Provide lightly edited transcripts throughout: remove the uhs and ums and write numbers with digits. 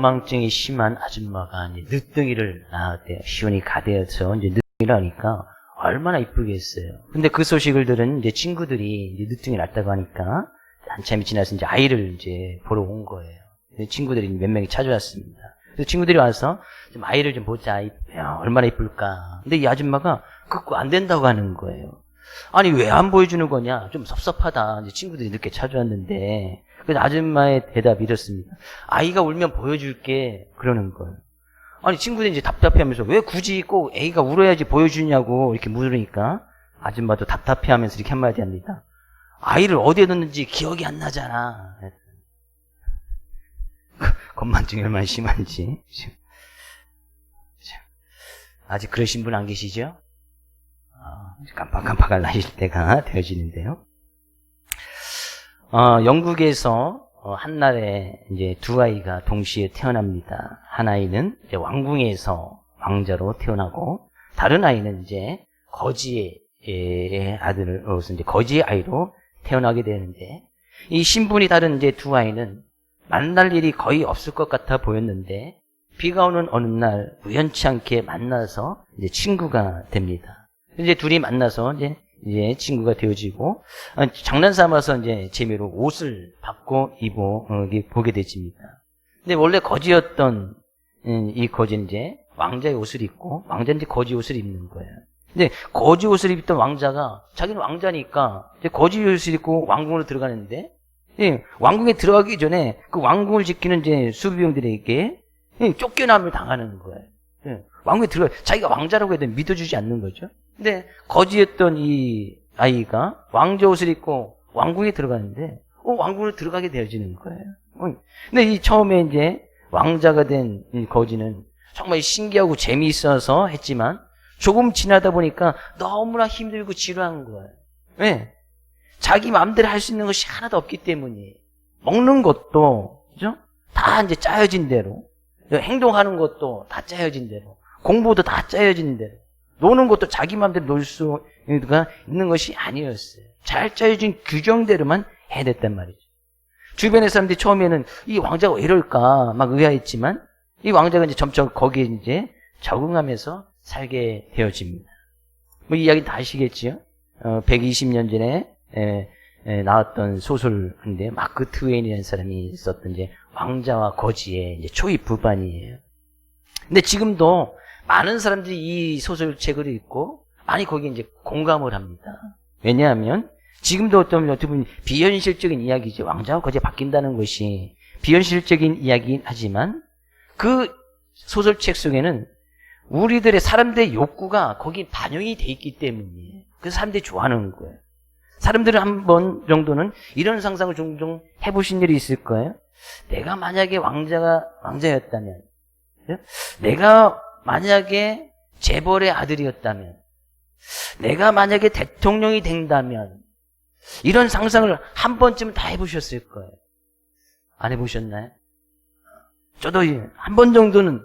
건망증이 심한 아줌마가 이제 늦둥이를 낳았대요. 시온이 가대여서 이제 늦둥이를 하니까 얼마나 이쁘겠어요. 근데 그 소식을 들은 이제 친구들이 이제 늦둥이 낳았다고 하니까 한참이 지나서 이제 아이를 이제 보러 온 거예요. 친구들이 몇 명이 찾아왔습니다. 그래서 친구들이 와서 좀 아이를 좀 보자. 야, 얼마나 이쁠까. 근데 이 아줌마가 그거 안 된다고 하는 거예요. 아니, 왜 안 보여주는 거냐? 좀 섭섭하다. 이제 친구들이 늦게 찾아왔는데. 그래서 아줌마의 대답이 이렇습니다. 아이가 울면 보여줄게. 그러는 거예요. 아니, 친구들이 이제 답답해 하면서 왜 굳이 꼭 애가 울어야지 보여주냐고 이렇게 물으니까 아줌마도 답답해 하면서 이렇게 한마디 합니다. 아이를 어디에 뒀는지 기억이 안 나잖아. 건망증이 얼마나 심한지. 아직 그러신 분 안 계시죠? 깜빡깜빡할 나실 때가 되어지는데요. 영국에서 한날에 이제 두 아이가 동시에 태어납니다. 한 아이는 이제 왕궁에서 왕자로 태어나고, 다른 아이는 이제 거지의 아들로서 이제 거지의 아이로 태어나게 되는데, 이 신분이 다른 이제 두 아이는 만날 일이 거의 없을 것 같아 보였는데, 비가 오는 어느 날 우연치 않게 만나서 이제 친구가 됩니다. 이제 둘이 만나서 이제 친구가 되어지고, 장난 삼아서 이제 재미로 옷을 바꿔 보게 되집니다. 근데 원래 거지였던 이 거지는 이제 왕자의 옷을 입고, 왕자는 이제 거지 옷을 입는 거예요. 근데 거지 옷을 입던 왕자가 자기는 왕자니까 이제 거지 옷을 입고 왕궁으로 들어가는데, 왕궁에 들어가기 전에 그 왕궁을 지키는 이제 수비병들에게 쫓겨남을 당하는 거예요. 왕궁에 들어가, 자기가 왕자라고 해도 믿어주지 않는 거죠. 근데 거지였던 이 아이가 왕자 옷을 입고 왕궁에 들어가는데, 왕궁으로 들어가게 되어지는 거예요. 근데 이 처음에 이제 왕자가 된 이 거지는 정말 신기하고 재미있어서 했지만, 조금 지나다 보니까 너무나 힘들고 지루한 거예요. 왜? 자기 마음대로 할 수 있는 것이 하나도 없기 때문이에요. 먹는 것도, 그죠? 다 이제 짜여진 대로. 행동하는 것도 다 짜여진 대로. 공부도 다 짜여진 대로. 노는 것도 자기 마음대로 놀 수가 있는 것이 아니었어요. 잘 짜여진 규정대로만 해야 됐단 말이죠. 주변의 사람들이 처음에는 이 왕자가 왜 이럴까 막 의아했지만, 이 왕자가 이제 점점 거기에 이제 적응하면서 살게 되어집니다. 뭐 이야기 다 아시겠지요? 120년 전에 나왔던 소설인데, 마크 트웨인이라는 사람이 썼던 이제 왕자와 거지의 이제 초입 부반이에요. 근데 지금도 많은 사람들이 이 소설책을 읽고 많이 거기에 이제 공감을 합니다. 왜냐하면 지금도 어떻게 보면 비현실적인 이야기죠. 왕자와 거지가 바뀐다는 것이 비현실적인 이야기긴 하지만, 그 소설책 속에는 우리들의 사람들의 욕구가 거기 반영이 돼 있기 때문이에요. 그래서 사람들이 좋아하는 거예요. 사람들은 한 번 정도는 이런 상상을 종종 해보신 일이 있을 거예요. 내가 만약에 왕자였다면, 내가 만약에 재벌의 아들이었다면, 내가 만약에 대통령이 된다면, 이런 상상을 한 번쯤은 다 해보셨을 거예요. 안 해보셨나요? 저도 한 번 정도는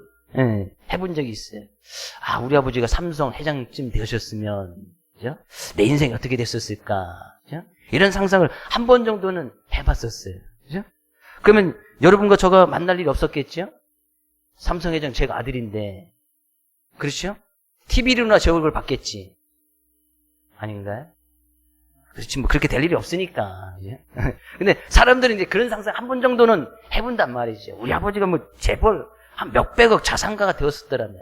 해본 적이 있어요. 우리 아버지가 삼성 회장쯤 되셨으면, 그죠? 내 인생이 어떻게 됐었을까? 그죠? 이런 상상을 한 번 정도는 해봤었어요. 그죠? 그러면 여러분과 저가 만날 일이 없었겠죠? 삼성 회장 제가 아들인데, 그렇죠? TV로나 제 얼굴 봤겠지. 아닌가요? 그렇지, 뭐 그렇게 될 일이 없으니까. 그죠? 근데 사람들은 이제 그런 상상 한 번 정도는 해본단 말이죠. 우리 아버지가 뭐 재벌 한 몇백억 자산가가 되었었더라면,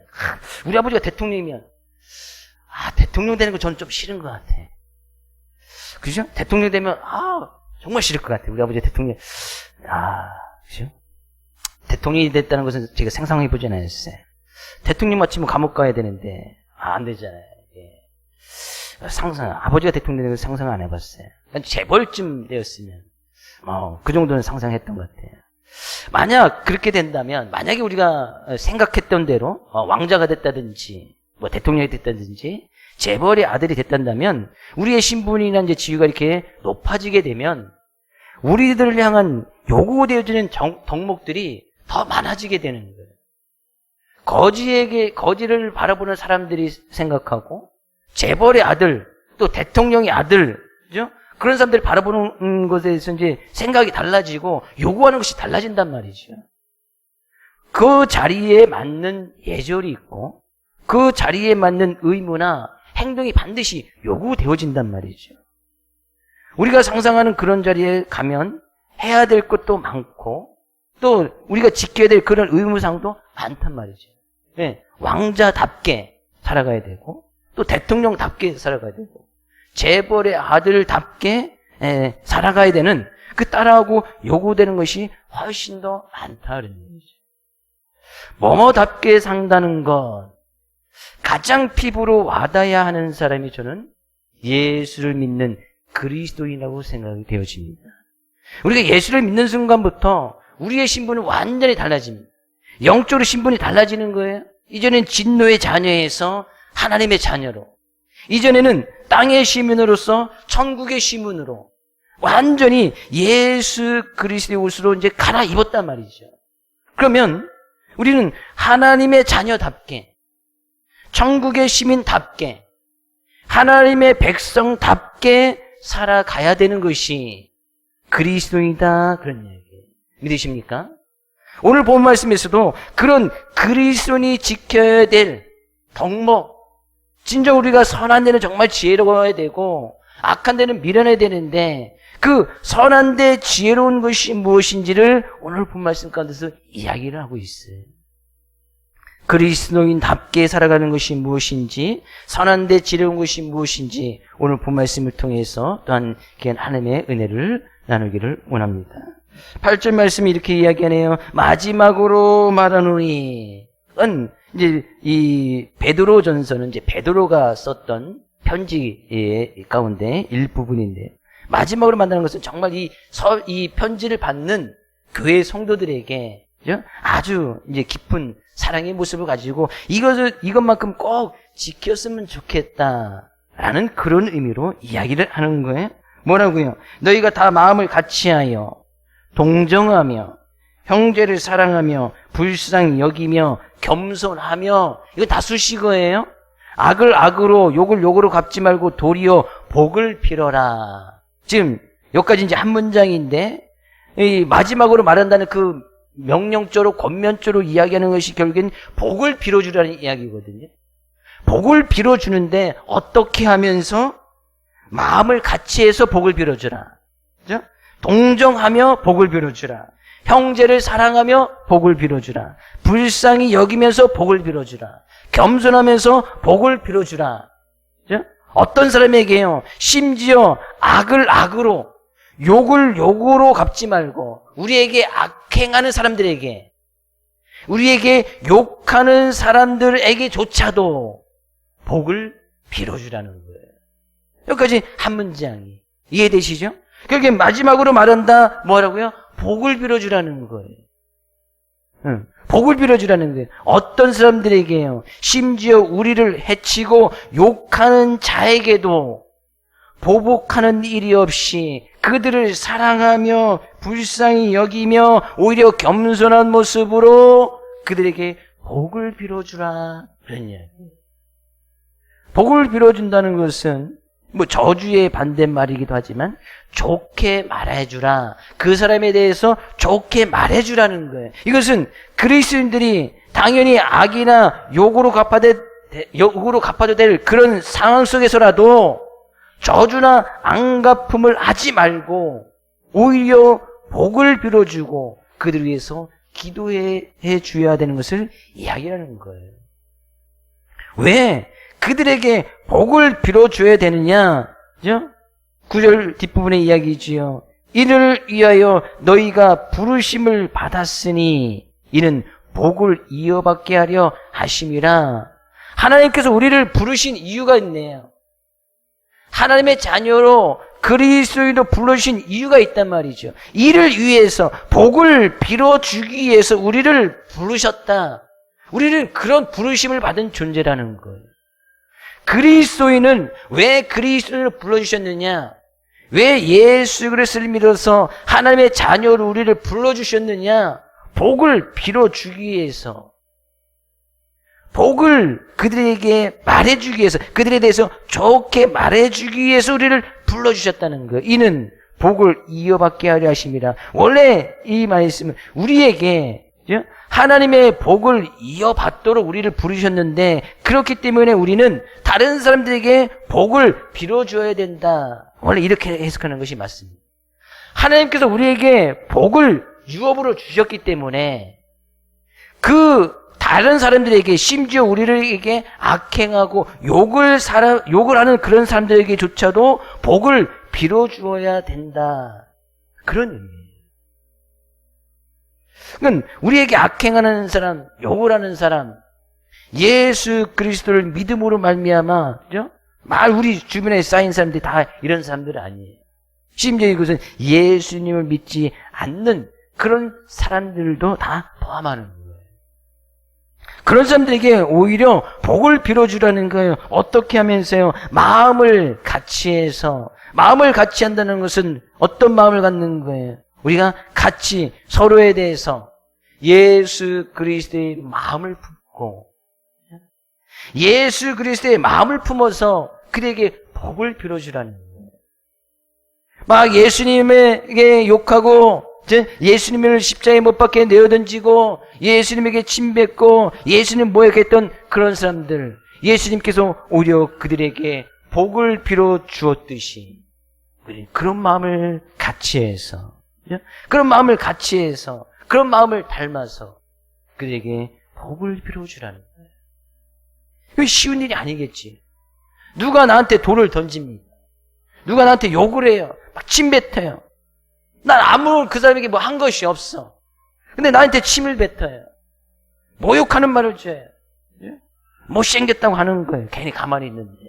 우리 아버지가 대통령이면, 대통령 되는 거 저는 좀 싫은 것 같아. 그죠? 대통령 되면, 정말 싫을 것 같아. 우리 아버지 대통령. 그죠? 대통령이 됐다는 것은 제가 상상해보진 않았어요. 대통령 마치면 감옥 가야 되는데, 안 되잖아요. 아버지가 대통령 되는 걸 상상 안 해봤어요. 재벌쯤 되었으면, 그 정도는 상상했던 것 같아요. 만약 그렇게 된다면, 만약에 우리가 생각했던 대로 왕자가 됐다든지, 뭐 대통령이 됐다든지, 재벌의 아들이 됐다면, 우리의 신분이나 이제 지위가 이렇게 높아지게 되면, 우리들을 향한 요구되어지는 덕목들이 더 많아지게 되는 거예요. 거지를 바라보는 사람들이 생각하고, 재벌의 아들, 또 대통령의 아들, 그죠? 그런 사람들이 바라보는 것에 대해서 이제 생각이 달라지고 요구하는 것이 달라진단 말이죠. 그 자리에 맞는 예절이 있고 그 자리에 맞는 의무나 행동이 반드시 요구되어진단 말이죠. 우리가 상상하는 그런 자리에 가면 해야 될 것도 많고 또 우리가 지켜야 될 그런 의무상도 많단 말이죠. 네, 왕자답게 살아가야 되고 또 대통령답게 살아가야 되고 재벌의 아들답게 살아가야 되는 그 따라하고 요구되는 것이 훨씬 더 많다는 얘기죠. 뭐뭐답게 산다는 것 가장 피부로 와닿아야 하는 사람이 저는 예수를 믿는 그리스도인이라고 생각이 되어집니다. 우리가 예수를 믿는 순간부터 우리의 신분은 완전히 달라집니다. 영적으로 신분이 달라지는 거예요. 이전엔 진노의 자녀에서 하나님의 자녀로, 이전에는 땅의 시민으로서 천국의 시민으로 완전히 예수 그리스도의 옷으로 이제 갈아입었단 말이죠. 그러면 우리는 하나님의 자녀답게, 천국의 시민답게, 하나님의 백성답게 살아가야 되는 것이 그리스도이다, 그런 얘기예요. 믿으십니까? 오늘 본 말씀에서도 그런 그리스도인이 지켜야 될 덕목, 진짜 우리가 선한 데는 정말 지혜로워야 되고 악한 데는 미련해야 되는데 그 선한 데 지혜로운 것이 무엇인지를 오늘 본 말씀 가운데서 이야기를 하고 있어요. 그리스도인답게 살아가는 것이 무엇인지, 선한 데 지혜로운 것이 무엇인지 오늘 본 말씀을 통해서 또한 하나님의 은혜를 나누기를 원합니다. 8절 말씀이 이렇게 이야기하네요. 마지막으로 말하노니, 이제 이 베드로 전서는 이제 베드로가 썼던 편지 가운데 일부분인데, 마지막으로 만나는 것은 정말 이 편지를 받는 교회 성도들에게 아주 이제 깊은 사랑의 모습을 가지고 이것만큼 꼭 지켰으면 좋겠다라는 그런 의미로 이야기를 하는 거예요. 뭐라고요? 너희가 다 마음을 같이하여 동정하며 형제를 사랑하며 불쌍히 여기며 겸손하며, 이거 다 수식어예요. 악을 악으로 욕을 욕으로 갚지 말고 도리어 복을 빌어라. 지금 여기까지 이제 한 문장인데 이 마지막으로 말한다는 그 명령조로 권면조로 이야기하는 것이 결국엔 복을 빌어주라는 이야기거든요. 복을 빌어주는데 어떻게 하면서? 마음을 같이 해서 복을 빌어주라. 그죠? 동정하며 복을 빌어주라. 형제를 사랑하며 복을 빌어주라. 불쌍히 여기면서 복을 빌어주라. 겸손하면서 복을 빌어주라. 그죠? 어떤 사람에게요? 심지어 악을 악으로, 욕을 욕으로 갚지 말고 우리에게 악행하는 사람들에게, 우리에게 욕하는 사람들에게조차도 복을 빌어주라는 거예요. 여기까지 한 문장이 이해되시죠? 그렇게 마지막으로 말한다 뭐라고요? 복을 빌어주라는 거예요. 복을 빌어주라는 거예요. 어떤 사람들에게요? 심지어 우리를 해치고 욕하는 자에게도 보복하는 일이 없이 그들을 사랑하며 불쌍히 여기며 오히려 겸손한 모습으로 그들에게 복을 빌어주라, 그런 이야기예요. 복을 빌어준다는 것은 뭐 저주의 반대말이기도 하지만 좋게 말해주라, 그 사람에 대해서 좋게 말해주라는 거예요. 이것은 그리스도인들이 당연히 악이나 욕으로 갚아도 될 그런 상황 속에서라도 저주나 안갚음을 하지 말고 오히려 복을 빌어주고 그들 위해서 기도해 줘야 되는 것을 이야기하는 거예요. 왜 그들에게 복을 빌어줘야 되느냐? 그죠? 9절 뒷부분의 이야기지요. 이를 위하여 너희가 부르심을 받았으니 이는 복을 이어받게 하려 하심이라. 하나님께서 우리를 부르신 이유가 있네요. 하나님의 자녀로 그리스도인으로 불러주신 이유가 있단 말이죠. 이를 위해서, 복을 빌어주기 위해서 우리를 부르셨다. 우리는 그런 부르심을 받은 존재라는 거예요. 그리스도인은 왜 그리스도인으로 불러주셨느냐? 왜 예수 그리스도를 믿어서 하나님의 자녀로 우리를 불러주셨느냐? 복을 빌어주기 위해서, 복을 그들에게 말해주기 위해서, 그들에 대해서 좋게 말해주기 위해서 우리를 불러주셨다는 거예요. 이는 복을 이어받게 하려 하심이라. 원래 이 말씀은 우리에게 하나님의 복을 이어받도록 우리를 부르셨는데, 그렇기 때문에 우리는 다른 사람들에게 복을 빌어줘야 된다. 원래 이렇게 해석하는 것이 맞습니다. 하나님께서 우리에게 복을 유업으로 주셨기 때문에 그 다른 사람들에게, 심지어 우리에게 악행하고 욕을 하는 그런 사람들에게조차도 복을 빌어주어야 된다. 그런 의미예요. 그러니까 우리에게 악행하는 사람, 욕을 하는 사람, 예수 그리스도를 믿음으로 말미암아, 그죠? 우리 주변에 쌓인 사람들이 다 이런 사람들이 아니에요. 심지어 이것은 예수님을 믿지 않는 그런 사람들도 다 포함하는 거예요. 그런 사람들에게 오히려 복을 빌어주라는 거예요. 어떻게 하면서요? 마음을 같이 해서. 마음을 같이 한다는 것은 어떤 마음을 갖는 거예요? 우리가 같이 서로에 대해서 예수 그리스도의 마음을 품고, 예수 그리스도의 마음을 품어서 그에게 복을 빌어주라는 거예요. 막 예수님에게 욕하고, 예수님을 십자가에 못 박게 내어던지고, 예수님에게 침뱉고, 예수님 모욕했던 그런 사람들, 예수님께서 오히려 그들에게 복을 빌어 주었듯이, 그런 마음을 같이 해서, 그런 마음을 같이 해서, 그런 마음을 닮아서 그들에게 복을 빌어 주라는 거예요. 이거 쉬운 일이 아니겠지. 누가 나한테 돌을 던집니다. 누가 나한테 욕을 해요. 막 침뱉어요. 난 아무 그 사람에게 뭐 한 것이 없어. 근데 나한테 침을 뱉어요. 모욕하는 말을 줘요. 못생겼다고 하는 거예요. 괜히 가만히 있는데.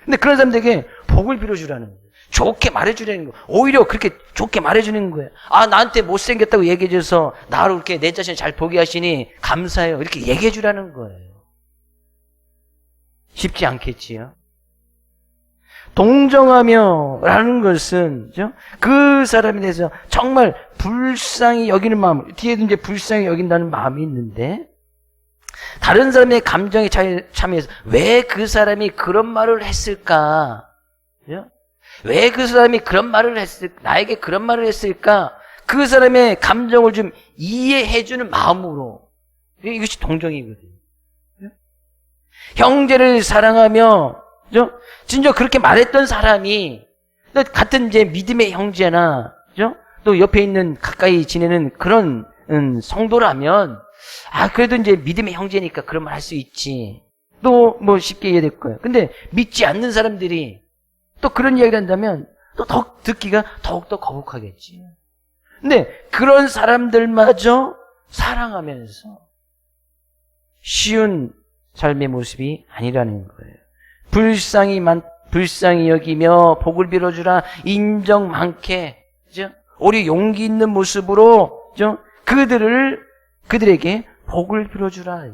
근데 그런 사람들에게 복을 빌어주라는 거예요. 좋게 말해주라는 거예요. 오히려 그렇게 좋게 말해주는 거예요. 나한테 못생겼다고 얘기해줘서 나를 이렇게 내 자신을 잘 보게 하시니 감사해요. 이렇게 얘기해주라는 거예요. 쉽지 않겠지요? 동정하며 라는 것은, 그 사람에 대해서 정말 불쌍히 여기는 마음, 뒤에도 이제 불쌍히 여긴다는 마음이 있는데, 다른 사람의 감정에 참여해서 왜 그 사람이 그런 말을 했을까? 왜 그 사람이 그런 말을 했을까? 나에게 그런 말을 했을까? 그 사람의 감정을 좀 이해해주는 마음으로. 이것이 동정이거든요. 형제를 사랑하며, 진짜 그렇게 말했던 사람이, 같은 이제 믿음의 형제나, 또 옆에 있는 가까이 지내는 그런 성도라면, 그래도 이제 믿음의 형제니까 그런 말 할 수 있지. 또 뭐 쉽게 이해될 거예요. 근데 믿지 않는 사람들이 또 그런 이야기를 한다면 또 듣기가 더욱더 거북하겠지. 근데 그런 사람들마저 사랑하면서 쉬운 삶의 모습이 아니라는 거예요. 불쌍히 여기며 복을 빌어주라. 인정 많게, 우리 용기 있는 모습으로, 그들에게 복을 빌어주라.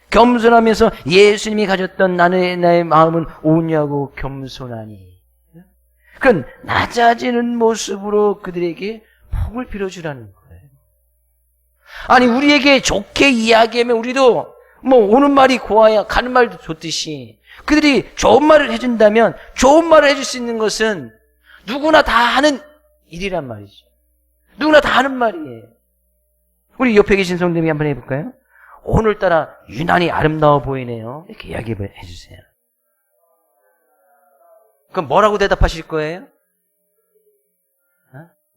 겸손하면서 예수님이 가졌던 나의 마음은 온유하고 겸손하니. 그건 낮아지는 모습으로 그들에게 복을 빌어주라는 거예요. 아니, 우리에게 좋게 이야기하면 우리도 뭐 오는 말이 고와야 가는 말도 좋듯이 그들이 좋은 말을 해준다면 좋은 말을 해줄 수 있는 것은 누구나 다 하는 일이란 말이죠. 누구나 다 하는 말이에요. 우리 옆에 계신 성도님이 한번 해볼까요? 오늘따라 유난히 아름다워 보이네요. 이렇게 이야기해 주세요. 그럼 뭐라고 대답하실 거예요?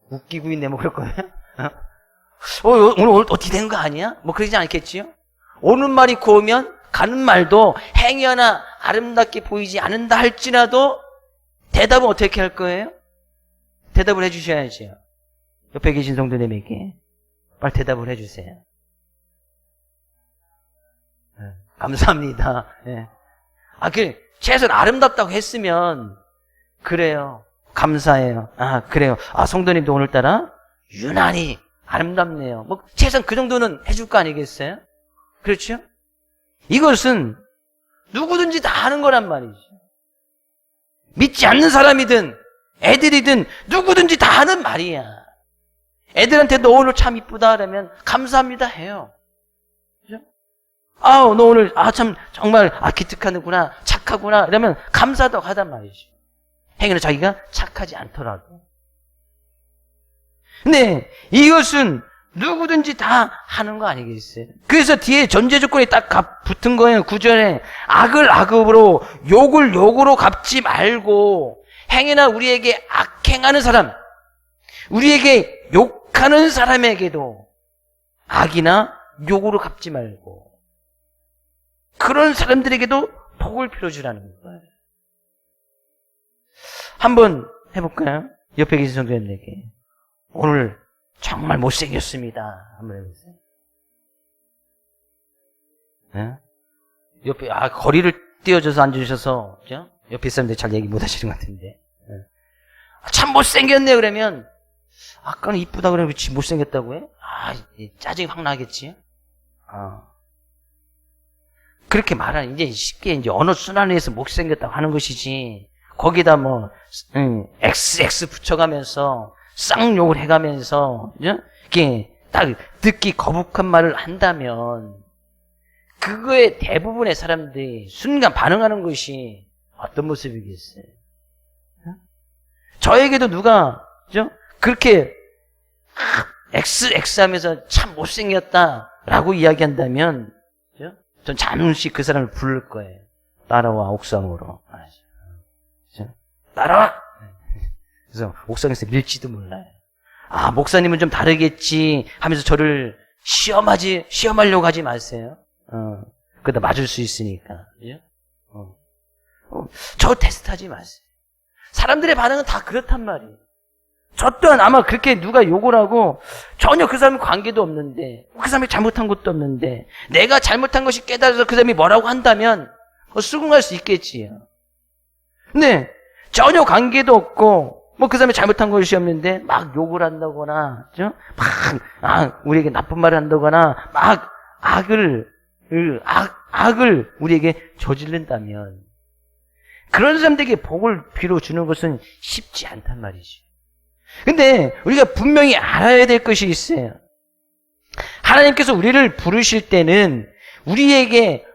웃기고 있네, 뭐 그럴 거예요? 오늘 어떻게 된 거 아니야? 뭐 그러지 않겠지요? 오는 말이 고우면 가는 말도 행위 하나 아름답게 보이지 않는다 할지라도 대답은 어떻게 할 거예요? 대답을 해주셔야죠. 옆에 계신 성도님에게 빨리 대답을 해주세요. 감사합니다. 네. 최소한 아름답다고 했으면 그래요. 감사해요. 그래요. 성도님도 오늘따라 유난히 아름답네요. 뭐 최소한 그 정도는 해줄 거 아니겠어요? 그렇죠? 이것은 누구든지 다 하는 거란 말이죠. 믿지 않는 사람이든 애들이든 누구든지 다 하는 말이야. 애들한테 너 오늘 참 이쁘다 하면 감사합니다 해요. 그죠? 너 오늘 참 정말 기특하구나, 착하구나 이러면 감사하다고 하단 말이죠. 행위는 자기가 착하지 않더라도. 근데 이것은 누구든지 다 하는 거 아니겠어요? 그래서 뒤에 전제 조건이 딱 붙은 거예요. 9절에 악을 악으로 욕을 욕으로 갚지 말고 행여나 우리에게 악행하는 사람, 우리에게 욕하는 사람에게도 악이나 욕으로 갚지 말고 그런 사람들에게도 복을 빌어주라는 거예요. 한번 해볼까요? 옆에 계신 성도님에게 오늘 정말 못생겼습니다. 한번 해보세요. 네? 옆에 거리를 띄워줘서 앉으셔서 그죠? 옆에 사람들 잘 얘기 못하시는 것 같은데 네. 참 못생겼네 그러면 아까는 이쁘다 그러면 그렇지 못생겼다고 해? 짜증이 확 나겠지. 그렇게 말하는 이제 쉽게 이제 언어 순환에서 못생겼다고 하는 것이지. 거기다 뭐 XX 붙여가면서 쌍욕을 해가면서 이렇게 딱 듣기 거북한 말을 한다면 그거에 대부분의 사람들이 순간 반응하는 것이 어떤 모습이겠어요? 저에게도 누가 그렇게 XX 하면서 참 못생겼다라고 이야기한다면 전 잠시 그 사람을 부를 거예요. 따라와 옥상으로. 따라와. 그래서 옥상에서 밀지도 몰라요. 목사님은 좀 다르겠지 하면서 저를 시험하려고 하지 마세요. 그러다 맞을 수 있으니까. 저 테스트하지 마세요. 사람들의 반응은 다 그렇단 말이에요. 저 또한 아마 그렇게 누가 욕을 하고 전혀 그 사람과 관계도 없는데 그 사람이 잘못한 것도 없는데 내가 잘못한 것이 깨달아서 그 사람이 뭐라고 한다면 수긍할 수 있겠지요. 근데 전혀 관계도 없고 뭐 그 사람이 잘못한 것이 없는데 막 욕을 한다거나 막 우리에게 나쁜 말을 한다거나 막 악을 우리에게 저지른다면 그런 사람들에게 복을 빌어주는 것은 쉽지 않단 말이죠. 근데 우리가 분명히 알아야 될 것이 있어요. 하나님께서 우리를 부르실 때는 우리에게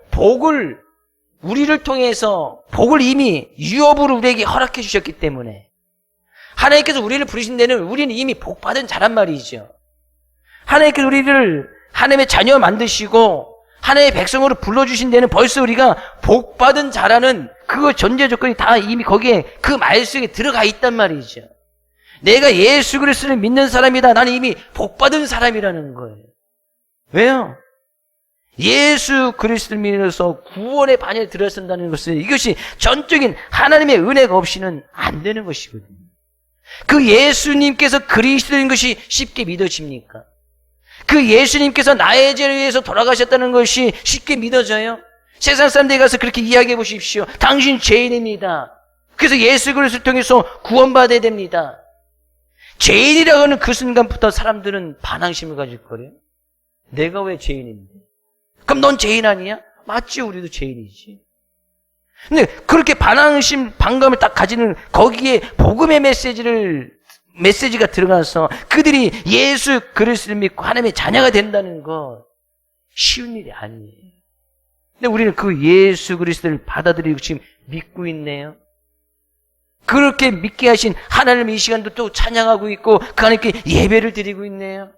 우리를 통해서 복을 이미 유업으로 우리에게 허락해 주셨기 때문에 하나님께서 우리를 부르신 데는 우리는 이미 복받은 자란 말이죠. 하나님께서 우리를 하나님의 자녀 만드시고 하나님의 백성으로 불러주신 데는 벌써 우리가 복받은 자라는 그 전제 조건이 다 이미 거기에 그 말씀에 들어가 있단 말이죠. 내가 예수 그리스도를 믿는 사람이다. 나는 이미 복받은 사람이라는 거예요. 왜요? 예수 그리스도를 믿어서 구원의 반열에 들어선다는 것은 이것이 전적인 하나님의 은혜가 없이는 안 되는 것이거든요. 그 예수님께서 그리스도인 것이 쉽게 믿어집니까? 그 예수님께서 나의 죄를 위해서 돌아가셨다는 것이 쉽게 믿어져요? 세상 사람들에 가서 그렇게 이야기해 보십시오. 당신 죄인입니다. 그래서 예수 그리스도를 통해서 구원받아야 됩니다. 죄인이라고 하는 그 순간부터 사람들은 반항심을 가질 거래요. 내가 왜 죄인인데? 그럼 넌 죄인 아니야? 맞지, 우리도 죄인이지. 근데 그렇게 반감을 딱 가지는 거기에 복음의 메시지가 들어가서 그들이 예수 그리스도를 믿고 하나님의 자녀가 된다는 거 쉬운 일이 아니에요. 근데 우리는 그 예수 그리스도를 받아들이고 지금 믿고 있네요. 그렇게 믿게 하신 하나님 이 시간도 또 찬양하고 있고 그 하나님께 예배를 드리고 있네요.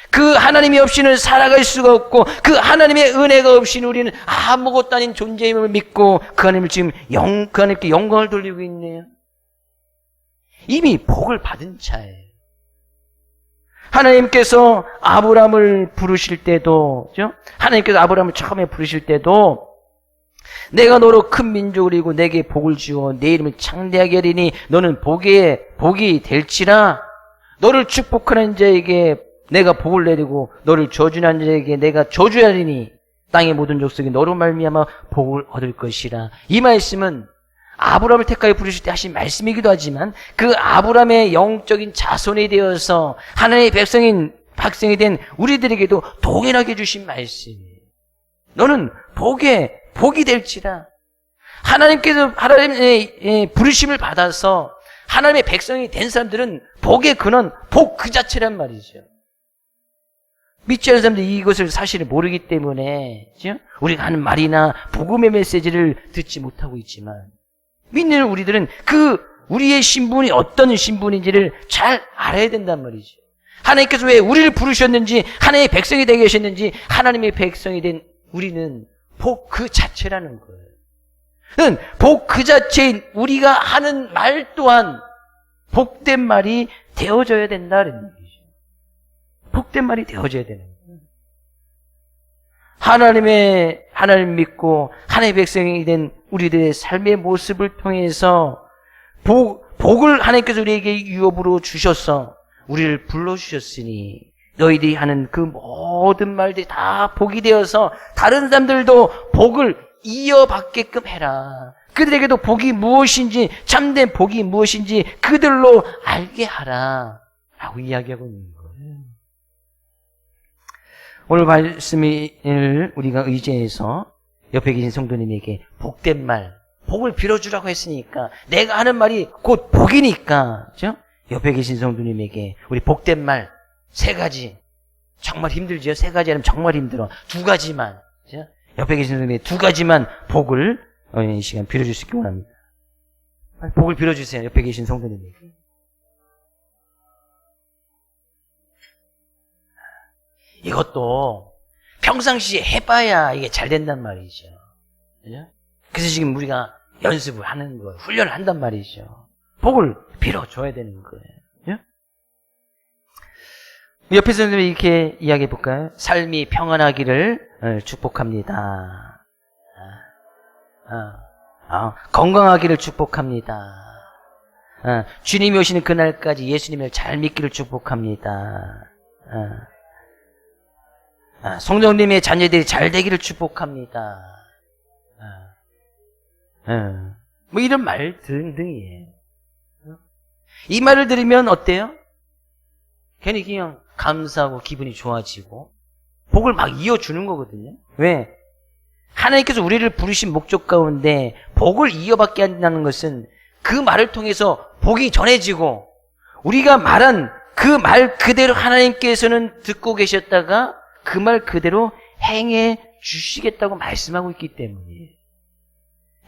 그 하나님이 없이는 살아갈 수가 없고 그 하나님의 은혜가 없이는 우리는 아무것도 아닌 존재임을 믿고 그 하나님을 지금 그 하나님께 영광을 돌리고 있네요. 이미 복을 받은 자예요. 하나님께서 아브라함을 부르실 때도, 그죠? 하나님께서 아브라함을 처음에 부르실 때도 내가 너로 큰 민족을 이루고 내게 복을 주어 내 이름을 창대하게 하리니 너는 복이 될지라. 너를 축복하는 자에게 내가 복을 내리고 너를 저주하는 자에게 내가 저주하리니 땅의 모든 족속이 너로 말미암아 복을 얻을 것이라. 이 말씀은 아브라함을 택하여 부르실 때 하신 말씀이기도 하지만 그 아브라함의 영적인 자손이 되어서 하나님의 백성이 된 우리들에게도 동일하게 주신 말씀이에요. 너는 복이 될지라. 하나님께서 하나님의 부르심을 받아서 하나님의 백성이 된 사람들은 복의 근원, 복 그 자체란 말이죠. 믿지 않는 사람들이 이것을 사실을 모르기 때문에 우리가 하는 말이나 복음의 메시지를 듣지 못하고 있지만 믿는 우리들은 우리의 신분이 어떤 신분인지를 잘 알아야 된단 말이죠. 하나님께서 왜 우리를 부르셨는지, 하나님의 백성이 되게 하셨는지, 하나님의 백성이 된 우리는 복 그 자체라는 거예요. 복 그 자체인 우리가 하는 말 또한 복된 말이 되어져야 된다는 얘기죠. 복된 말이 되어져야 되는 거예요. 하나님 믿고 하나님의 백성이 된 우리들의 삶의 모습을 통해서 복을 하나님께서 우리에게 유업으로 주셔서 우리를 불러주셨으니 너희들이 하는 그 모든 말들이 다 복이 되어서 다른 사람들도 복을 이어받게끔 해라. 그들에게도 복이 무엇인지, 참된 복이 무엇인지 그들로 알게 하라 라고 이야기하고 있는 거예요. 오늘 말씀을 우리가 의지해서 옆에 계신 성도님에게 복된 말, 복을 빌어주라고 했으니까 내가 하는 말이 곧 복이니까, 그렇죠? 옆에 계신 성도님에게 우리 복된 말 3가지, 정말 힘들죠? 3가지 하면 정말 힘들어. 2가지만, 그렇죠? 옆에 계신 성도님에게 2가지만 복을 이 시간 빌어줄 수 있기 원합니다. 복을 빌어주세요. 옆에 계신 성도님에게. 이것도 평상시에 해봐야 이게 잘 된단 말이죠. 그죠? 그래서 지금 우리가 연습을 하는 거예요. 훈련을 한단 말이죠. 복을 빌어줘야 되는 거예요. 그죠? 옆에서 이렇게 이야기해 볼까요? 삶이 평안하기를 축복합니다. 건강하기를 축복합니다. 주님이 오시는 그날까지 예수님을 잘 믿기를 축복합니다. 성령님의 자녀들이 잘 되기를 축복합니다. 뭐 이런 말 등등이에요. 이 말을 들으면 어때요? 괜히 그냥 감사하고 기분이 좋아지고 복을 막 이어주는 거거든요. 왜? 하나님께서 우리를 부르신 목적 가운데 복을 이어받게 한다는 것은 그 말을 통해서 복이 전해지고 우리가 말한 그 말 그대로 하나님께서는 듣고 계셨다가 그 말 그대로 행해 주시겠다고 말씀하고 있기 때문이에요.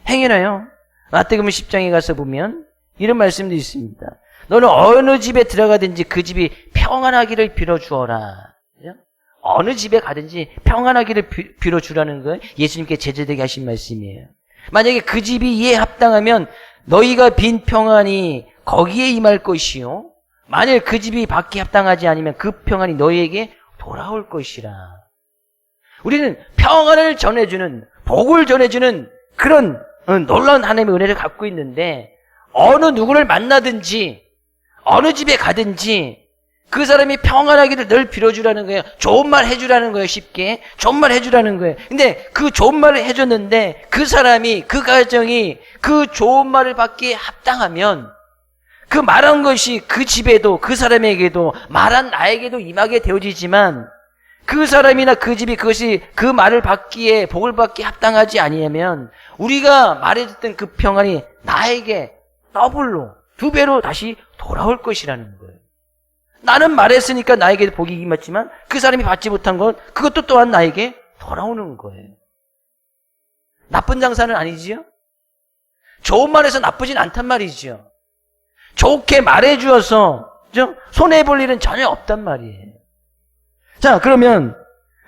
행해라요. 마태복음 10장에 가서 보면 이런 말씀도 있습니다. 너는 어느 집에 들어가든지 그 집이 평안하기를 빌어주어라. 어느 집에 가든지 평안하기를 빌어주라는 건 예수님께 제자되게 하신 말씀이에요. 만약에 그 집이 이에 합당하면 너희가 빈 평안이 거기에 임할 것이요. 만일 그 집이 밖에 합당하지 않으면 그 평안이 너희에게 돌아올 것이라. 우리는 평안을 전해주는, 복을 전해주는 그런 놀라운 하나님의 은혜를 갖고 있는데 어느 누구를 만나든지 어느 집에 가든지 그 사람이 평안하기를 늘 빌어주라는 거예요. 좋은 말 해주라는 거예요. 쉽게 좋은 말 해주라는 거예요. 근데 그 좋은 말을 해줬는데 그 사람이, 그 가정이 그 좋은 말을 받기에 합당하면 그 말한 것이 그 집에도, 그 사람에게도, 말한 나에게도 임하게 되어지지만 그 사람이나 그 집이 그것이 그 말을 받기에, 복을 받기에 합당하지 아니하면 우리가 말해줬던 그 평안이 나에게 더블로, 2배로 다시 돌아올 것이라는 거예요. 나는 말했으니까 나에게 복이 임했지만 그 사람이 받지 못한 것, 그것도 또한 나에게 돌아오는 거예요. 나쁜 장사는 아니지요? 좋은 말해서 나쁘진 않단 말이지요. 좋게 말해주어서 손해볼 일은 전혀 없단 말이에요. 자, 그러면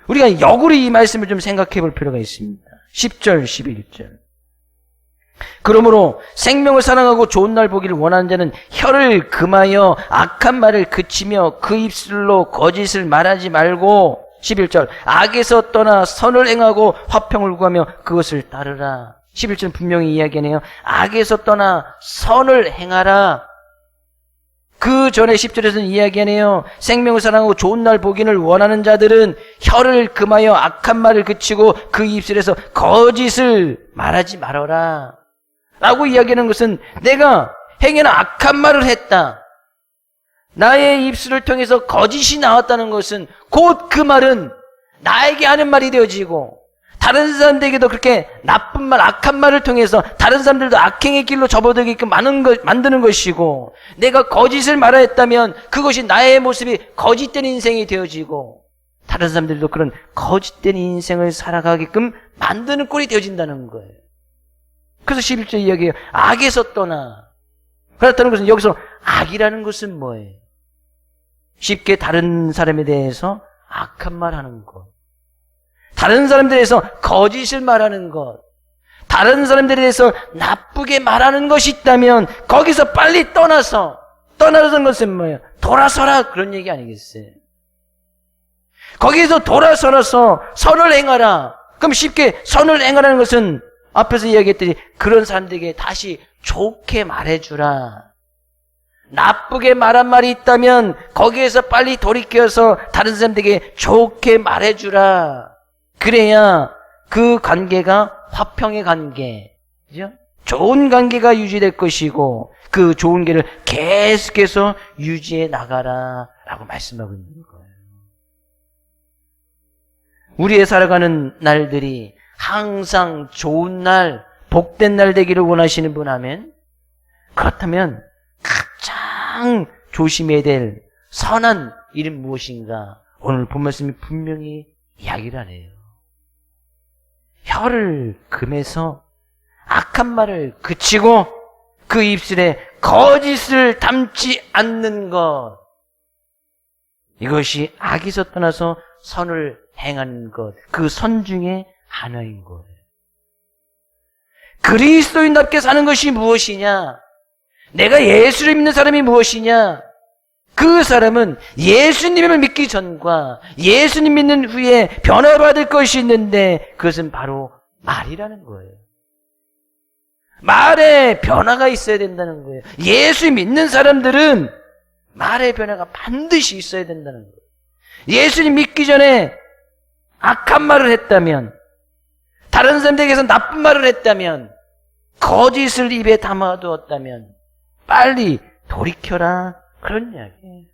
우리가 역으로 이 말씀을 좀 생각해 볼 필요가 있습니다. 10절, 11절. 그러므로 생명을 사랑하고 좋은 날 보기를 원하는 자는 혀를 금하여 악한 말을 그치며 그 입술로 거짓을 말하지 말고 11절 악에서 떠나 선을 행하고 화평을 구하며 그것을 따르라. 11절은 분명히 이야기하네요. 악에서 떠나 선을 행하라. 그 전에 10절에서는 이야기하네요. 생명을 사랑하고 좋은 날 보기를 원하는 자들은 혀를 금하여 악한 말을 그치고 그 입술에서 거짓을 말하지 말아라 라고 이야기하는 것은 내가 행여나 악한 말을 했다, 나의 입술을 통해서 거짓이 나왔다는 것은 곧 그 말은 나에게 하는 말이 되어지고 다른 사람들에게도 그렇게 나쁜 말, 악한 말을 통해서 다른 사람들도 악행의 길로 접어들게끔 만드는 것이고, 내가 거짓을 말하였다면 그것이 나의 모습이 거짓된 인생이 되어지고 다른 사람들도 그런 거짓된 인생을 살아가게끔 만드는 꼴이 되어진다는 거예요. 그래서 11절 이야기해요. 악에서 떠나. 그렇다는 것은 여기서 악이라는 것은 뭐예요? 쉽게 다른 사람에 대해서 악한 말 하는 것, 다른 사람들에 대해서 거짓을 말하는 것, 다른 사람들에 대해서 나쁘게 말하는 것이 있다면 거기서 빨리 떠나서는 것은 뭐예요? 돌아서라, 그런 얘기 아니겠어요? 거기에서 돌아서서 선을 행하라. 그럼 쉽게 선을 행하라는 것은 앞에서 이야기했더니 그런 사람들에게 다시 좋게 말해주라. 나쁘게 말한 말이 있다면 거기에서 빨리 돌이켜서 다른 사람들에게 좋게 말해주라. 그래야 그 관계가 화평의 관계, 그죠? 좋은 관계가 유지될 것이고 그 좋은 관계를 계속해서 유지해 나가라 라고 말씀하고 있는 거예요. 우리의 살아가는 날들이 항상 좋은 날, 복된 날 되기를 원하시는 분 하면, 그렇다면 가장 조심해야 될 선한 일은 무엇인가? 오늘 본 말씀이 분명히 이야기를 하네요. 혀를 금해서 악한 말을 그치고 그 입술에 거짓을 담지 않는 것, 이것이 악에서 떠나서 선을 행하는 것, 그 선 중에 하나인 거예요. 그리스도인답게 사는 것이 무엇이냐? 내가 예수를 믿는 사람이 무엇이냐? 그 사람은 예수님을 믿기 전과 예수님 믿는 후에 변화받을 것이 있는데 그것은 바로 말이라는 거예요. 말에 변화가 있어야 된다는 거예요. 예수 믿는 사람들은 말의 변화가 반드시 있어야 된다는 거예요. 예수님 믿기 전에 악한 말을 했다면, 다른 사람들에게서 나쁜 말을 했다면, 거짓을 입에 담아두었다면 빨리 돌이켜라, 그런 이야기예요.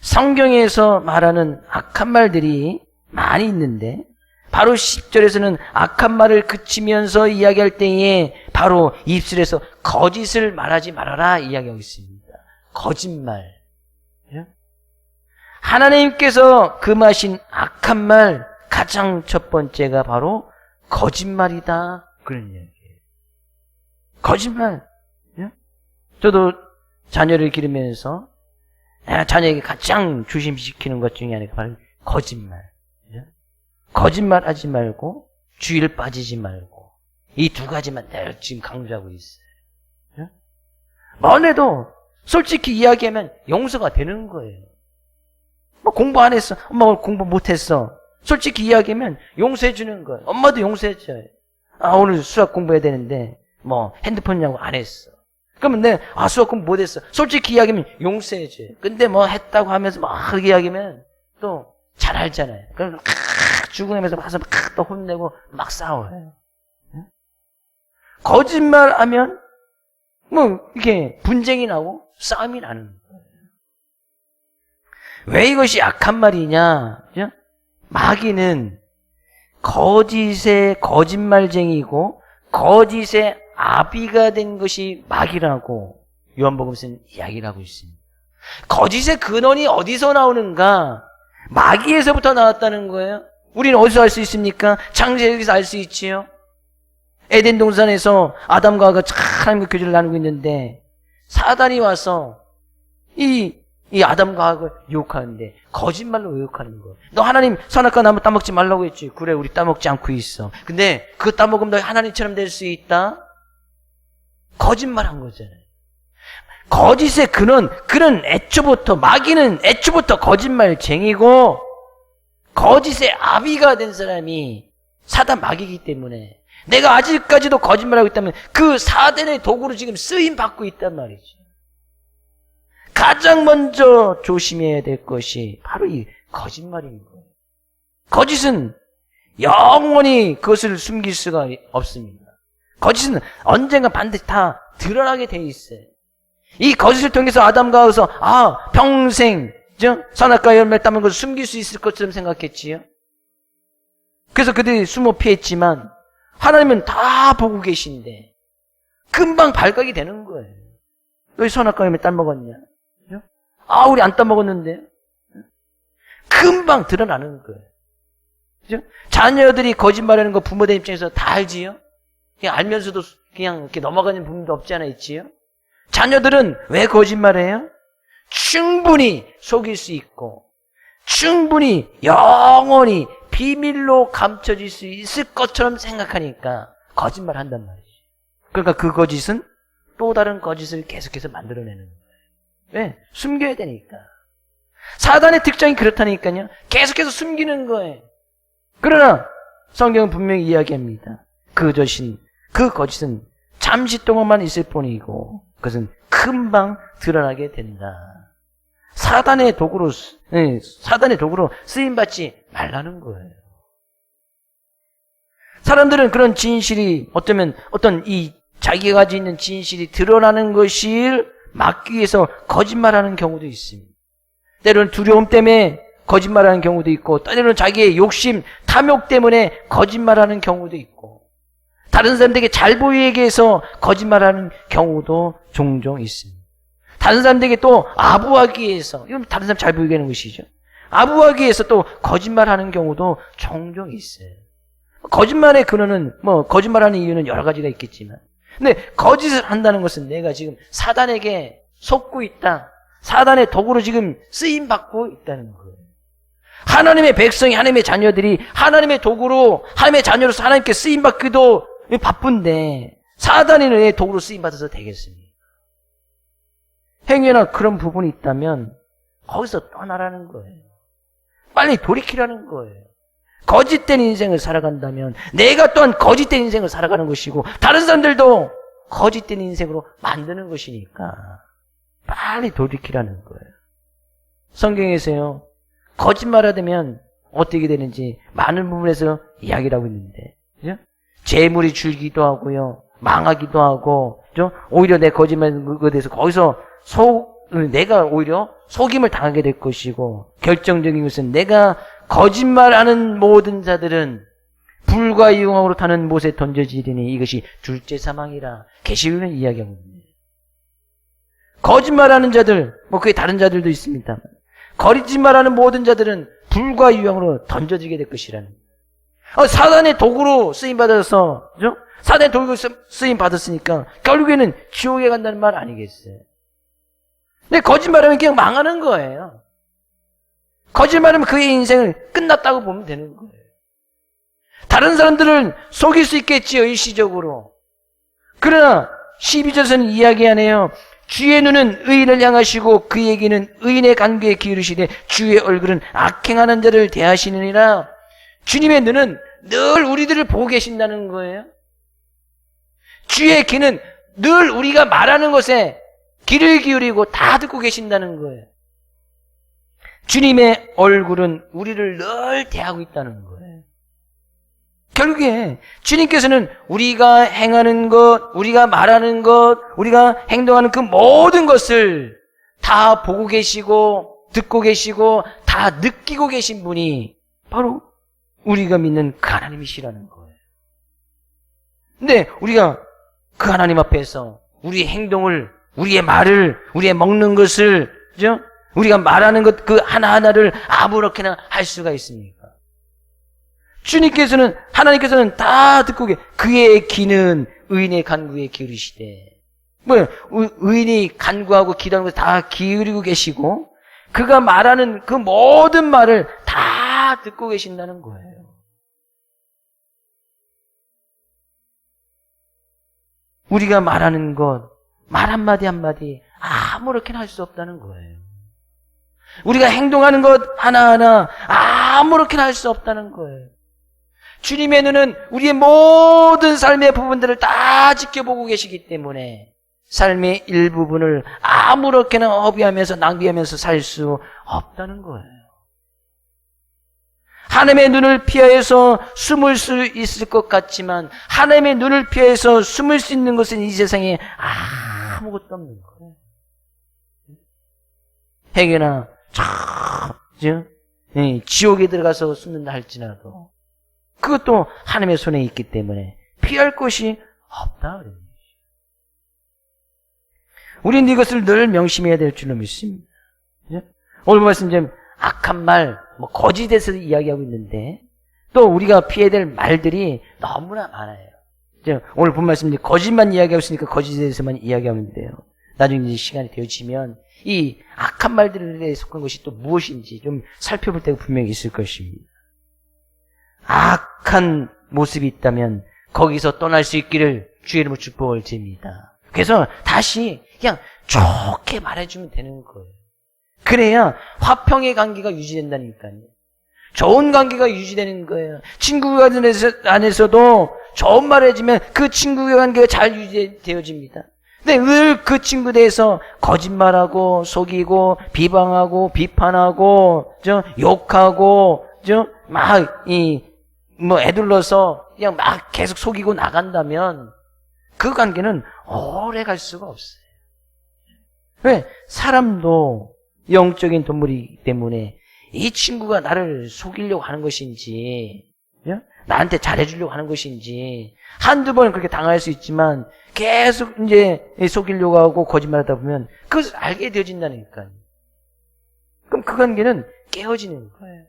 성경에서 말하는 악한 말들이 많이 있는데 바로 10절에서는 악한 말을 그치면서 이야기할 때에 바로 입술에서 거짓을 말하지 말아라 이야기하고 있습니다. 거짓말. 하나님께서 금하신 악한 말 가장 첫 번째가 바로 거짓말이다, 그런 이야기예요. 거짓말. 저도 자녀를 기르면서 자녀에게 가장 조심시키는 것 중에 하나가 바로 거짓말. 거짓말 하지 말고 주의를 빠지지 말고, 이 두 가지만 내가 지금 강조하고 있어요. 뭐래도 솔직히 이야기하면 용서가 되는 거예요. 뭐 공부 안 했어, 엄마 오늘 공부 못했어, 솔직히 이야기하면 용서해 주는 거예요. 엄마도 용서해 줘요. 오늘 수학 공부해야 되는데 뭐 핸드폰이냐고 안 했어. 그러면 내가 수학 공부 못했어, 솔직히 이야기하면 용서해 줘요. 근데 뭐 했다고 하면서 막 이야기하면 또 잘 알잖아요. 그럼 죽으면서 와서 막 또 혼내고 막 싸워요. 거짓말하면 뭐 이게 분쟁이 나고 싸움이 나는 거예요. 왜 이것이 악한 말이냐? 마귀는 거짓의 거짓말쟁이고 거짓의 아비가 된 것이 마귀라고 요한복음서는 이야기를 하고 있습니다. 거짓의 근원이 어디서 나오는가? 마귀에서부터 나왔다는 거예요. 우리는 어디서 알 수 있습니까? 창세기에서 알 수 있지요. 에덴 동산에서 아담과 하와가 하나님과 교제를 나누고 있는데 사단이 와서 이 아담과 하와를 유혹하는데 거짓말로 유혹하는 거예요. 너 하나님 선악과 나무 따먹지 말라고 했지. 그래, 우리 따먹지 않고 있어. 근데 그거 따먹으면 너 하나님처럼 될 수 있다? 거짓말한 거잖아요. 거짓의 근원, 그는 애초부터, 마귀는 애초부터 거짓말쟁이고 거짓의 아비가 된 사람이 사단 마귀이기 때문에 내가 아직까지도 거짓말하고 있다면 그 사단의 도구로 지금 쓰임받고 있단 말이죠. 가장 먼저 조심해야 될 것이 바로 이 거짓말인 거예요. 거짓은 영원히 그것을 숨길 수가 없습니다. 거짓은 언젠가 반드시 다 드러나게 돼 있어요. 이 거짓을 통해서 아담과 하와가 평생 선악과 열매를 따먹는 것을 숨길 수 있을 것처럼 생각했지요. 그래서 그들이 숨어 피했지만 하나님은 다 보고 계신데 금방 발각이 되는 거예요. 너희 선악과 열매 따먹었냐? 우리 안 따먹었는데. 금방 드러나는 거예요. 그죠? 자녀들이 거짓말하는 거 부모들 입장에서 다 알지요? 그냥 알면서도 그냥 이렇게 넘어가는 부분도 없지 않아 있지요? 자녀들은 왜 거짓말해요? 충분히 속일 수 있고 충분히 영원히 비밀로 감춰질 수 있을 것처럼 생각하니까 거짓말 한단 말이지. 그러니까 그 거짓은 또 다른 거짓을 계속해서 만들어내는 거예요. 왜? 숨겨야 되니까. 사단의 특징이 그렇다니까요. 계속해서 숨기는 거예요. 그러나 성경은 분명히 이야기합니다. 그 거짓은 잠시 동안만 있을 뿐이고 그것은 금방 드러나게 된다. 사단의 도구로 쓰임받지 말라는 거예요. 사람들은 그런 진실이 어떤 이 자기가 가지고 있는 진실이 드러나는 것을 막기 위해서 거짓말하는 경우도 있습니다. 때로는 두려움 때문에 거짓말하는 경우도 있고 때로는 자기의 욕심, 탐욕 때문에 거짓말하는 경우도 있고 다른 사람들에게 잘 보이기 위해서 거짓말하는 경우도 종종 있습니다. 다른 사람들에게 또 아부하기 위해서, 이건 다른 사람 잘 보이게 하는 것이죠. 아부하기 위해서 또 거짓말하는 경우도 종종 있어요. 거짓말의 근원은 거짓말하는 이유는 여러 가지가 있겠지만 근데 거짓을 한다는 것은 내가 지금 사단에게 속고 있다. 사단의 도구로 지금 쓰임받고 있다는 거예요. 하나님의 백성이, 하나님의 자녀들이 하나님의 도구로, 하나님의 자녀로서 하나님께 쓰임받기도 바쁜데 사단이 왜 도구로 쓰임받아서 되겠습니까? 행여나 그런 부분이 있다면 거기서 떠나라는 거예요. 빨리 돌이키라는 거예요. 거짓된 인생을 살아간다면 내가 또한 거짓된 인생을 살아가는 것이고 다른 사람들도 거짓된 인생으로 만드는 것이니까 빨리 돌이키라는 거예요. 성경에서요, 거짓말하다면 어떻게 되는지 많은 부분에서 이야기를 하고 있는데, 그죠? 재물이 줄기도 하고요, 망하기도 하고, 그죠? 오히려 내 거짓말에 대해서 거기서 내가 오히려 속임을 당하게 될 것이고, 결정적인 것은 내가 거짓말하는 모든 자들은 불과 이용으로 타는 못에 던져지리니 이것이 둘째 사망이라 계시록은 이야기하고 있습니다. 거짓말하는 자들, 그게 다른 자들도 있습니다. 거짓말하는 모든 자들은 불과 유황으로 던져지게 될 것이라는. 사단의 도구로 쓰임 받아서, 그죠? 사단의 도구로 쓰임 받았으니까 결국에는 지옥에 간다는 말 아니겠어요? 근데 거짓말하면 그냥 망하는 거예요. 거짓말하면 그의 인생을 끝났다고 보면 되는 거예요. 다른 사람들은 속일 수 있겠지요, 일시적으로. 그러나 12절에서는 이야기하네요. 주의 눈은 의인을 향하시고 그에게는 의인의 간구에 기울이시되 주의 얼굴은 악행하는 자를 대하시느니라. 주님의 눈은 늘 우리들을 보고 계신다는 거예요. 주의 귀는 늘 우리가 말하는 것에 귀를 기울이고 다 듣고 계신다는 거예요. 주님의 얼굴은 우리를 늘 대하고 있다는 거예요. 결국에 주님께서는 우리가 행하는 것, 우리가 말하는 것, 우리가 행동하는 그 모든 것을 다 보고 계시고 듣고 계시고 다 느끼고 계신 분이 바로 우리가 믿는 그 하나님이시라는 거예요. 근데 우리가 그 하나님 앞에서 우리의 행동을, 우리의 말을, 우리의 먹는 것을, 그죠? 우리가 말하는 것 그 하나하나를 아무렇게나 할 수가 있습니까? 주님께서는, 하나님께서는 다 듣고 그의 귀는 의인의 간구에 기울이시되, 의인이 간구하고 기도하는 것을 다 기울이고 계시고, 그가 말하는 그 모든 말을 다 듣고 계신다는 거예요. 우리가 말하는 것, 말 한마디 한마디 아무렇게나 할 수 없다는 거예요. 우리가 행동하는 것 하나하나 아무렇게나 할 수 없다는 거예요. 주님의 눈은 우리의 모든 삶의 부분들을 다 지켜보고 계시기 때문에 삶의 일부분을 아무렇게나 허비하면서 낭비하면서 살 수 없다는 거예요. 하나님의 눈을 피하여서 숨을 수 있을 것 같지만 하나님의 눈을 피하여서 숨을 수 있는 것은 이 세상에 아무것도 없는 거예요. 행여나 지옥에 들어가서 숨는다 할지라도 그것도 하나님의 손에 있기 때문에 피할 곳이 없다. 우리는 이것을 늘 명심해야 될 줄로 믿습니다. 오늘 말씀처럼 악한 말, 거짓에서 이야기하고 있는데 또 우리가 피해야 될 말들이 너무나 많아요. 오늘 본 말씀 거짓만 이야기하고 있으니까 거짓에 대해서만 이야기하고 있는데요. 나중에 이제 시간이 되어지면 이 악한 말들에 속한 것이 또 무엇인지 좀 살펴볼 때가 분명히 있을 것입니다. 악한 모습이 있다면 거기서 떠날 수 있기를 주의 이름으로 축복을 드립니다. 그래서 다시 그냥 좋게 말해주면 되는 거예요. 그래야 화평의 관계가 유지된다니까요. 좋은 관계가 유지되는 거예요. 친구 안에서도 좋은 말을 해주면 그 친구의 관계가 잘 유지되어집니다. 근데 늘 그 친구에 대해서 거짓말하고 속이고 비방하고 비판하고 욕하고 애둘러서 그냥 막 계속 속이고 나간다면 그 관계는 오래 갈 수가 없어요. 왜? 사람도 영적인 동물이기 때문에 이 친구가 나를 속이려고 하는 것인지, 나한테 잘해주려고 하는 것인지, 한두 번은 그렇게 당할 수 있지만, 계속 이제 속이려고 하고 거짓말하다 보면, 그것을 알게 되어진다니까요. 그럼 그 관계는 깨어지는 거예요.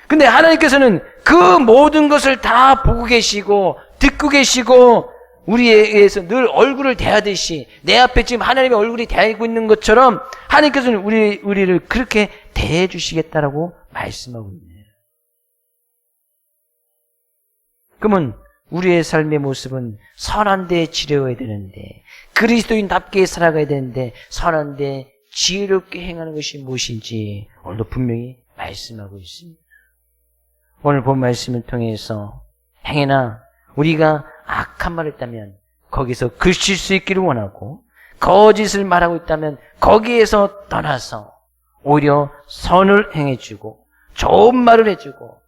근데 하나님께서는 그 모든 것을 다 보고 계시고, 듣고 계시고, 우리에게서 늘 얼굴을 대하듯이 내 앞에 지금 하나님의 얼굴이 대하고 있는 것처럼 하나님께서는 우리를 그렇게 대해 주시겠다라고 말씀하고 있네요. 그러면 우리의 삶의 모습은 선한데 지려야 되는데 그리스도인답게 살아가야 되는데 선한데 지혜롭게 행하는 것이 무엇인지 오늘도 분명히 말씀하고 있습니다. 오늘 본 말씀을 통해서 행여나 우리가 악한 말을 했다면 거기서 그칠 수 있기를 원하고 거짓을 말하고 있다면 거기에서 떠나서 오히려 선을 행해주고 좋은 말을 해주고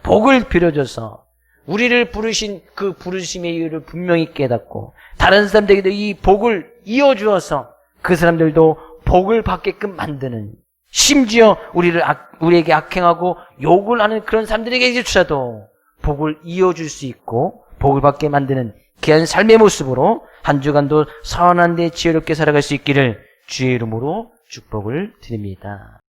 복을 빌어줘서 우리를 부르신 그 부르심의 이유를 분명히 깨닫고 다른 사람들에게도 이 복을 이어주어서 그 사람들도 복을 받게끔 만드는 심지어 우리에게 악행하고 욕을 하는 그런 사람들에게조차도 복을 이어줄 수 있고 복을 받게 만드는 귀한 삶의 모습으로 한 주간도 선한 데 지혜롭게 살아갈 수 있기를 주의 이름으로 축복을 드립니다.